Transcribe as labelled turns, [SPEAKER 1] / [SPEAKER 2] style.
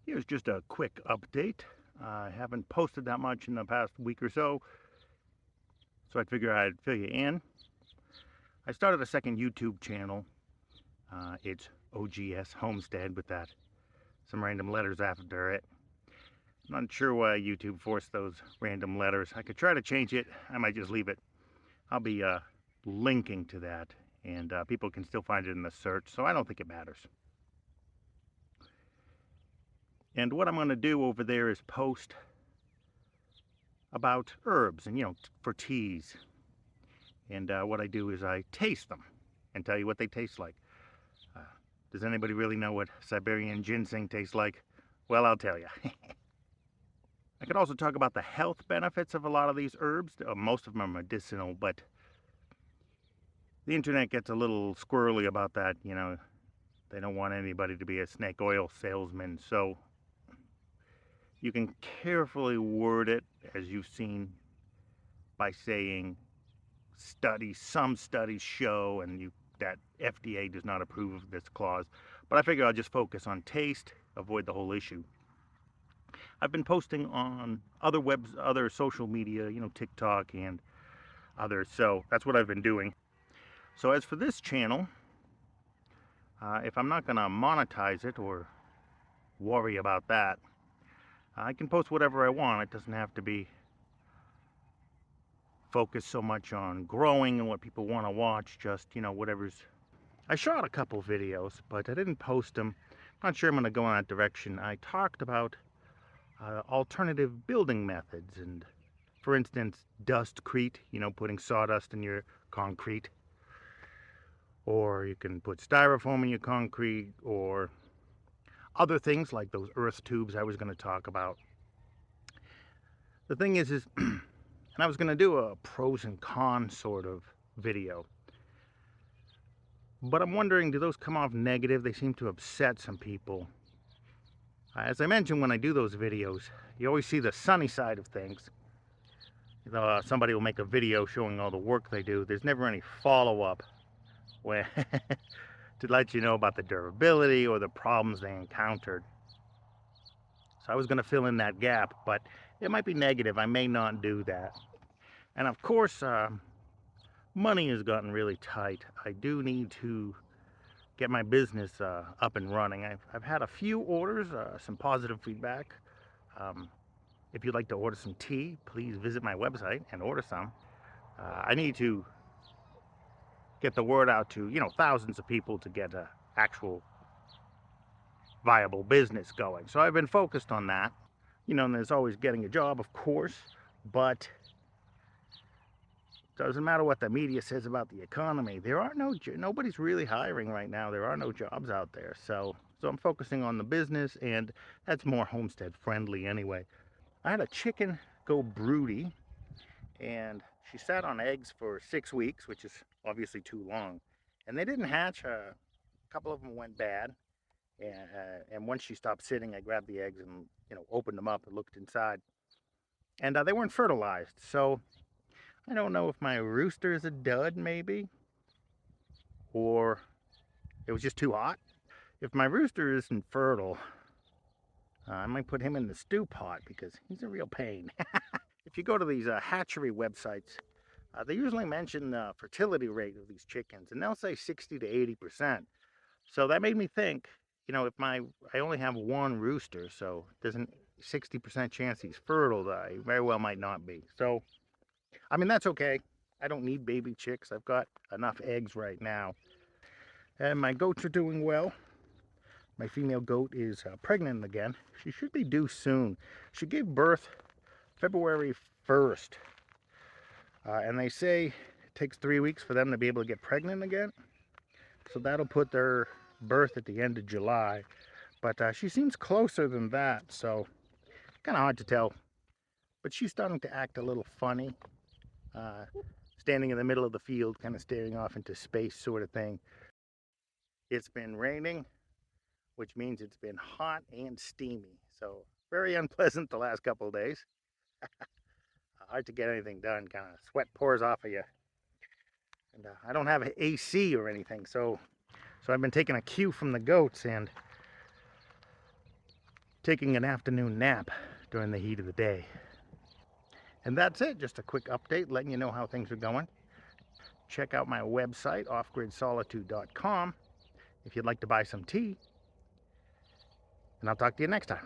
[SPEAKER 1] Here's just a quick update. I haven't posted that much in the past week or so, so I figured I'd fill you in. I started a second YouTube channel. It's OGS Homestead with that some random letters after it. I'm not sure why YouTube forced those random letters. I could try to change it. I might just leave it. I'll be linking to that, and people can still find it in the search, so I don't think it matters. And what I'm going to do over there is post about herbs and, for teas. And what I do is I taste them and tell you what they taste like. Uh, does anybody really know what Siberian ginseng tastes like? Well, I'll tell you. I could also talk about the health benefits of a lot of these herbs. Most of them are medicinal, but the internet gets a little squirrely about that. They don't want anybody to be a snake oil salesman. So you can carefully word it, as you've seen, by saying some studies show, and that FDA does not approve of this clause. But I figure I'll just focus on taste, avoid the whole issue. I've been posting on other social media, TikTok and others. So that's what I've been doing. So as for this channel, if I'm not going to monetize it or worry about that, I can post whatever I want. It doesn't have to be focused so much on growing and what people want to watch. Just, whatever's. I shot a couple videos, but I didn't post them. I'm not sure I'm going to go in that direction. I talked about alternative building methods, and for instance, dustcrete, putting sawdust in your concrete, or you can put styrofoam in your concrete, or other things like those earth tubes I was going to talk about. The thing is and I was going to do a pros and cons sort of video, but I'm wondering, do those come off negative? They seem to upset some people. As I mentioned, when I do those videos, you always see the sunny side of things. Somebody will make a video showing all the work they do. There's never any follow-up to let you know about the durability or the problems they encountered. So I was going to fill in that gap, but it might be negative. I may not do that. And of course, money has gotten really tight. I do need to get my business up and running. I've had a few orders, some positive feedback. If you'd like to order some tea, please visit my website and order some. I need to get the word out to, thousands of people to get an actual viable business going. So I've been focused on that. And there's always getting a job, of course, but doesn't matter what the media says about the economy. Nobody's really hiring right now. There are no jobs out there. So I'm focusing on the business, and that's more homestead friendly anyway. I had a chicken go broody, and she sat on eggs for 6 weeks, which is obviously too long. And they didn't hatch. A couple of them went bad. And once she stopped sitting, I grabbed the eggs and, opened them up and looked inside. And they weren't fertilized. So I don't know if my rooster is a dud, maybe, or it was just too hot. If my rooster isn't fertile, I might put him in the stew pot because he's a real pain. If you go to these hatchery websites, they usually mention the fertility rate of these chickens, and they'll say 60 to 80%. So that made me think, if I only have one rooster, so there's a 60% chance he's fertile, he very well might not be. So, that's okay. I don't need baby chicks. I've got enough eggs right now. And my goats are doing well. My female goat is pregnant again. She should be due soon. She gave birth February 1st. And they say it takes 3 weeks for them to be able to get pregnant again. So that'll put their birth at the end of July. But she seems closer than that, so kind of hard to tell. But she's starting to act a little funny. Standing in the middle of the field, kind of staring off into space sort of thing. It's been raining, which means it's been hot and steamy. So very unpleasant the last couple of days. Hard to get anything done, kind of sweat pours off of you. And I don't have an AC or anything, so I've been taking a cue from the goats and taking an afternoon nap during the heat of the day. And that's it, just a quick update letting you know how things are going. Check out my website, offgridsolitude.com, if you'd like to buy some tea. And I'll talk to you next time.